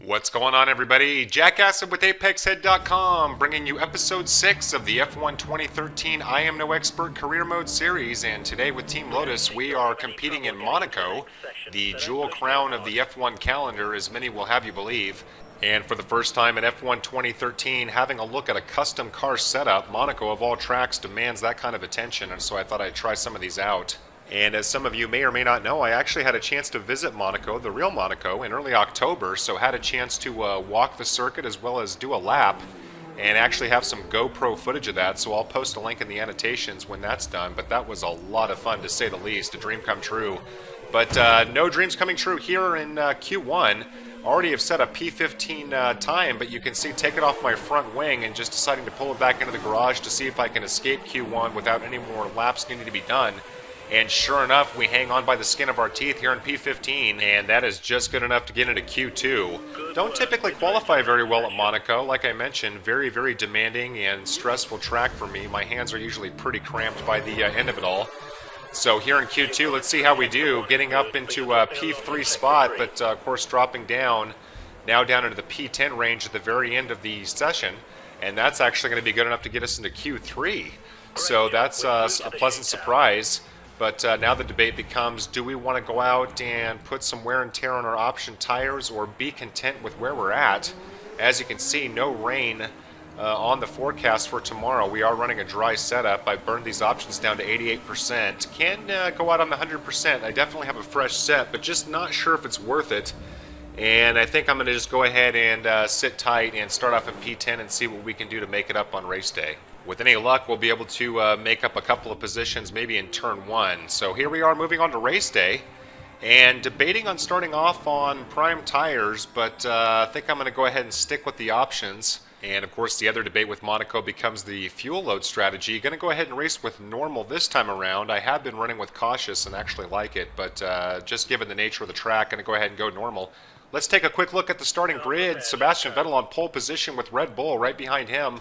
What's going on, everybody? Jack Acid with ApexHead.com, bringing you episode 6 of the F1 2013 I Am No Expert Career Mode series. And today with Team Lotus, we are competing in Monaco, the jewel crown of the F1 calendar, as many will have you believe. And for the first time in F1 2013, having a look at a custom car setup. Monaco, of all tracks, demands that kind of attention, and so I thought I'd try some of these out. And as some of you may or may not know, I actually had a chance to visit Monaco, the real Monaco, in early October, so had a chance to walk the circuit as well as do a lap and actually have some GoPro footage of that, so I'll post a link in the annotations when that's done. But that was a lot of fun, to say the least, a dream come true. But no dreams coming true here in Q1. Already have set a P15 time, but you can see taking off my front wing and just deciding to pull it back into the garage to see if I can escape Q1 without any more laps needing to be done. And sure enough, we hang on by the skin of our teeth here in P15, and that is just good enough to get into Q2. Don't typically qualify very well at Monaco. Like I mentioned, very, very demanding and stressful track for me. My hands are usually pretty cramped by the end of it all. So here in Q2, let's see how we do, getting up into a P3 spot, but of course dropping down, now down into the P10 range at the very end of the session, and that's actually going to be good enough to get us into Q3. So that's a pleasant surprise. But now the debate becomes, do we want to go out and put some wear and tear on our option tires or be content with where we're at? As you can see, no rain on the forecast for tomorrow. We are running a dry setup. I burned these options down to 88%. Can go out on the 100%. I definitely have a fresh set, but just not sure if it's worth it. And I think I'm going to just go ahead and sit tight and start off in P10 and see what we can do to make it up on race day. With any luck, we'll be able to make up a couple of positions maybe in turn 1. So here we are moving on to race day and debating on starting off on prime tires, but I think I'm going to go ahead and stick with the options. And of course the other debate with Monaco becomes the fuel load strategy. Going to go ahead and race with normal this time around. I have been running with cautious and actually like it, but just given the nature of the track, going to go ahead and go normal. Let's take a quick look at the starting grid. Sebastian Vettel on pole position with Red Bull right behind him.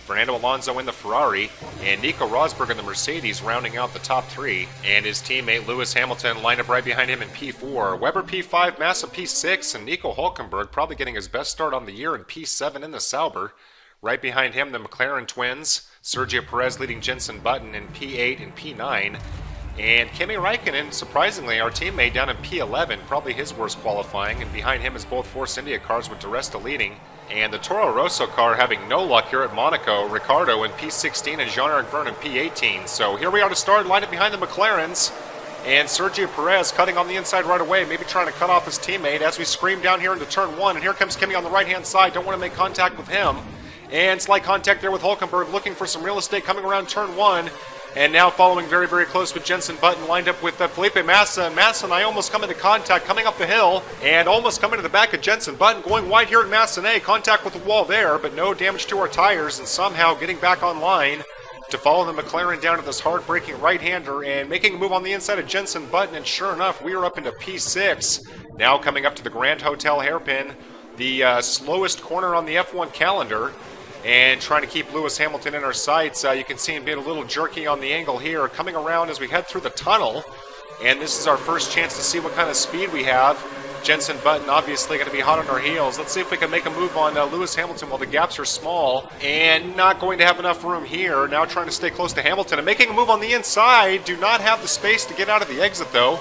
Fernando Alonso in the Ferrari, and Nico Rosberg in the Mercedes rounding out the top 3. And his teammate Lewis Hamilton lined up right behind him in P4. Weber P5, Massa P6, and Nico Hülkenberg probably getting his best start on the year in P7 in the Sauber. Right behind him, the McLaren twins, Sergio Perez leading Jenson Button in P8 and P9. And Kimi Räikkönen, surprisingly, our teammate down in P11, probably his worst qualifying, and behind him is both Force India cars with Di Resta leading. And the Toro Rosso car having no luck here at Monaco, Ricciardo in P16 and Jean-Eric Vergne in P18. So here we are to start, lined up behind the McLarens. And Sergio Perez cutting on the inside right away, maybe trying to cut off his teammate as we scream down here into turn 1. And here comes Kimi on the right-hand side, don't want to make contact with him. And slight contact there with Hülkenberg, looking for some real estate coming around turn 1. And now following very, very close with Jenson Button, lined up with Felipe Massa. And Massa and I almost come into contact, coming up the hill, and almost coming to the back of Jenson Button, going wide here at Massenet. Contact with the wall there, but no damage to our tires, and somehow getting back online to follow the McLaren down to this hard-braking right-hander and making a move on the inside of Jenson Button. And sure enough, we are up into P6. Now coming up to the Grand Hotel hairpin, the slowest corner on the F1 calendar. And trying to keep Lewis Hamilton in our sights. You can see him being a little jerky on the angle here, coming around as we head through the tunnel. And this is our first chance to see what kind of speed we have. Jenson Button obviously going to be hot on our heels. Let's see if we can make a move on Lewis Hamilton while the gaps are small. And not going to have enough room here. Now trying to stay close to Hamilton and making a move on the inside. Do not have the space to get out of the exit though.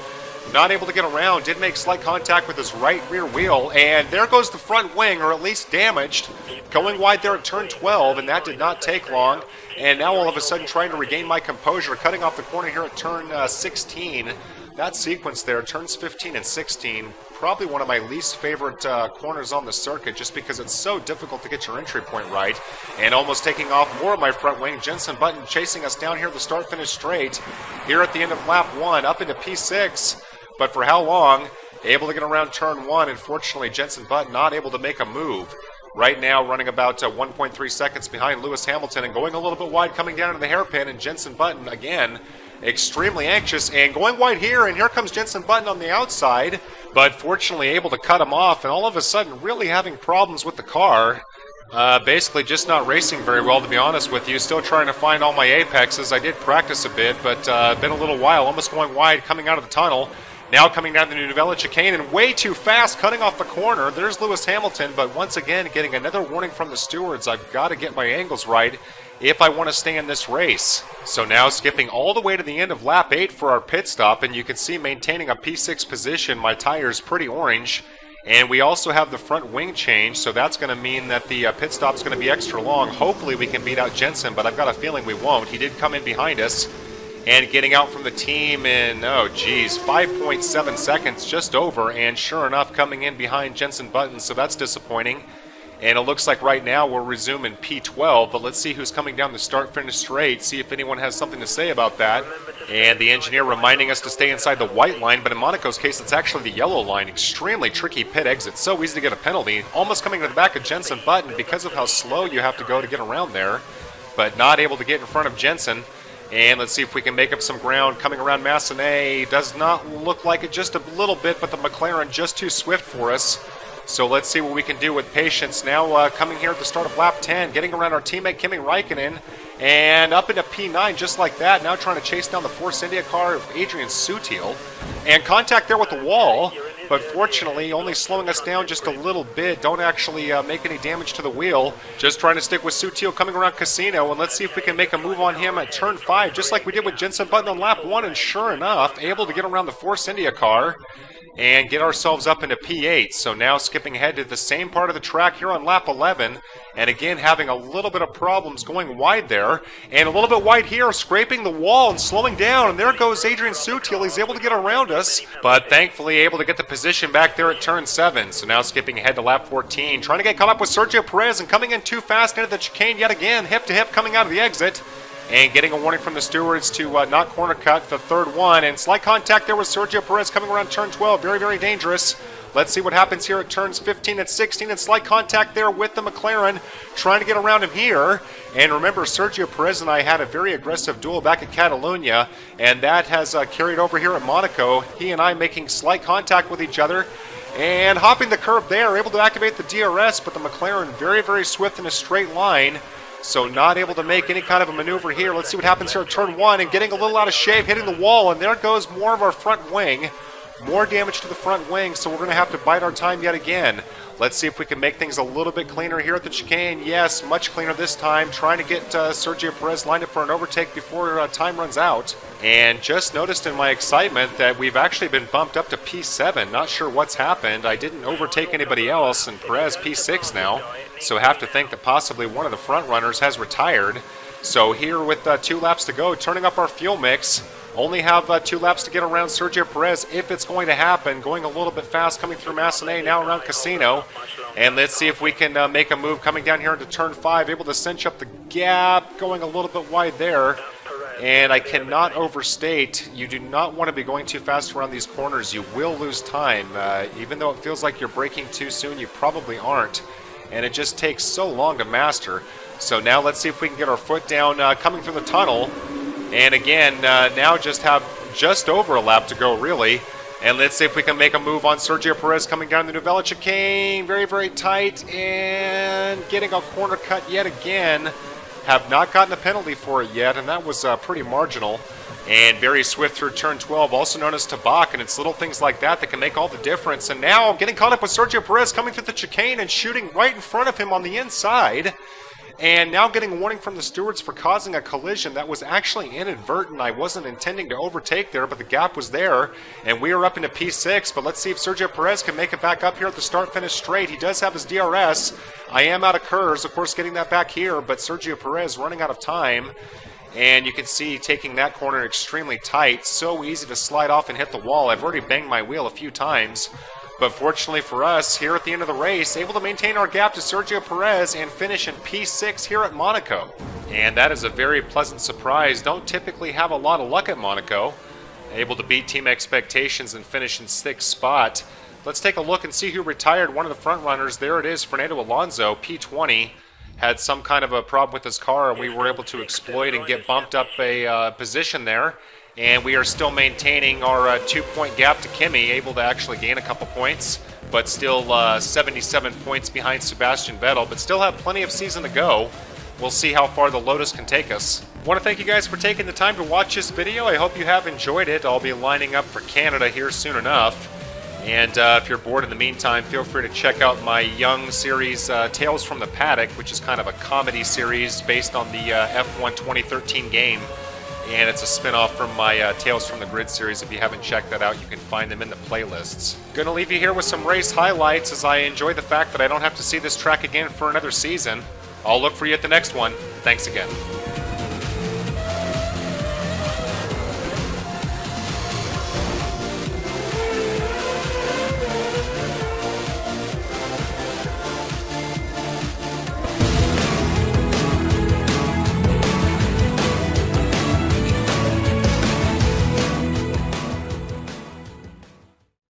Not able to get around, did make slight contact with his right rear wheel, and there goes the front wing, or at least damaged, going wide there at turn 12, and that did not take long. And now all of a sudden trying to regain my composure, cutting off the corner here at turn 16. That sequence there, turns 15 and 16, probably one of my least favorite corners on the circuit, just because it's so difficult to get your entry point right. And almost taking off more of my front wing, Jenson Button chasing us down here at the start-finish straight, here at the end of lap 1, up into P6. But for how long? Able to get around turn 1. Unfortunately, Jenson Button not able to make a move. Right now running about 1.3 seconds behind Lewis Hamilton and going a little bit wide coming down into the hairpin. And Jenson Button, again, extremely anxious and going wide here. And here comes Jenson Button on the outside. But fortunately able to cut him off. And all of a sudden really having problems with the car. Basically just not racing very well, to be honest with you. Still trying to find all my apexes. I did practice a bit, but been a little while. Almost going wide coming out of the tunnel. Now coming down the New Novella chicane and way too fast, cutting off the corner. There's Lewis Hamilton, but once again getting another warning from the stewards. I've got to get my angles right if I want to stay in this race. So now skipping all the way to the end of lap 8 for our pit stop, and you can see maintaining a P6 position. My tire's pretty orange. And we also have the front wing change, so that's going to mean that the pit stop's going to be extra long. Hopefully we can beat out Jensen, but I've got a feeling we won't. He did come in behind us. And getting out from the team in, 5.7 seconds, just over. And sure enough, coming in behind Jensen Button, so that's disappointing. And it looks like right now we'll resume in P12, but let's see who's coming down the start-finish straight, see if anyone has something to say about that. And the engineer reminding us to stay inside the white line, but in Monaco's case, it's actually the yellow line. Extremely tricky pit exit, so easy to get a penalty. Almost coming to the back of Jensen Button because of how slow you have to go to get around there, but not able to get in front of Jensen. And let's see if we can make up some ground coming around Massenet. Does not look like it just a little bit, but the McLaren just too swift for us. So let's see what we can do with patience. Now coming here at the start of lap 10, getting around our teammate Kimi Räikkönen, and up into P9 just like that. Now trying to chase down the Force India car of Adrian Sutil. And contact there with the wall, but fortunately only slowing us down just a little bit. Don't actually make any damage to the wheel. Just trying to stick with Sutil coming around Casino, and let's see if we can make a move on him at turn 5, just like we did with Jensen Button on lap 1, and sure enough, able to get around the Force India car and get ourselves up into P8. So now skipping ahead to the same part of the track here on lap 11, and again having a little bit of problems going wide there, and a little bit wide here, scraping the wall and slowing down, and there goes Adrian Sutil. He's able to get around us, but thankfully able to get the position back there at turn 7. So now skipping ahead to lap 14, trying to get caught up with Sergio Perez and coming in too fast into the chicane yet again, hip to hip coming out of the exit. And getting a warning from the stewards to not corner cut the third one. And slight contact there with Sergio Perez coming around turn 12. Very, very dangerous. Let's see what happens here at turns 15 and 16. And slight contact there with the McLaren, trying to get around him here. And remember, Sergio Perez and I had a very aggressive duel back at Catalunya, and that has carried over here at Monaco. He and I making slight contact with each other. And hopping the curb there, able to activate the DRS, but the McLaren very, very swift in a straight line. So not able to make any kind of a maneuver here. Let's see what happens here at turn 1, and getting a little out of shape, hitting the wall, and there goes more of our front wing. More damage to the front wing, so we're going to have to bide our time yet again. Let's see if we can make things a little bit cleaner here at the chicane. Yes, much cleaner this time. Trying to get Sergio Perez lined up for an overtake before time runs out. And just noticed in my excitement that we've actually been bumped up to P7. Not sure what's happened. I didn't overtake anybody else, and Perez P6 now. So have to think that possibly one of the front runners has retired. So here with 2 laps to go, turning up our fuel mix. Only have 2 laps to get around Sergio Perez if it's going to happen. Going a little bit fast coming through Massenet, now around Casino. And let's see if we can make a move coming down here into turn 5. Able to cinch up the gap, going a little bit wide there. And I cannot overstate, you do not want to be going too fast around these corners. You will lose time. Even though it feels like you're braking too soon, you probably aren't. And it just takes so long to master. So now let's see if we can get our foot down coming through the tunnel. And again, now just have just over a lap to go, really. And let's see if we can make a move on Sergio Perez coming down the Novella chicane. Very, very tight. And getting a corner cut yet again. Have not gotten a penalty for it yet, and that was pretty marginal. And very swift through turn 12, also known as Tabak, and it's little things like that that can make all the difference. And now getting caught up with Sergio Perez coming through the chicane and shooting right in front of him on the inside. And now getting a warning from the stewards for causing a collision that was actually inadvertent. I wasn't intending to overtake there, but the gap was there. And we are up into P6, but let's see if Sergio Perez can make it back up here at the start-finish straight. He does have his DRS. I am out of curves, of course, getting that back here, but Sergio Perez running out of time. And you can see taking that corner extremely tight. So easy to slide off and hit the wall. I've already banged my wheel a few times. But fortunately for us, here at the end of the race, able to maintain our gap to Sergio Perez and finish in P6 here at Monaco. And that is a very pleasant surprise. Don't typically have a lot of luck at Monaco. Able to beat team expectations and finish in 6th spot. Let's take a look and see who retired. One of the front runners, there it is, Fernando Alonso, P20. Had some kind of a problem with his car, and we were able to exploit and get bumped up a position there. And we are still maintaining our 2-point gap to Kimi, able to actually gain a couple points, but still 77 points behind Sebastian Vettel, but still have plenty of season to go. we'll see how far the Lotus can take us. I want to thank you guys for taking the time to watch this video. I hope you have enjoyed it. I'll be lining up for Canada here soon enough. And if you're bored in the meantime, feel free to check out my young series, Tales from the Paddock, which is kind of a comedy series based on the F1 2013 game. And it's a spin-off from my Tales from the Grid series. If you haven't checked that out, you can find them in the playlists. Gonna leave you here with some race highlights as I enjoy the fact that I don't have to see this track again for another season. I'll look for you at the next one. Thanks again.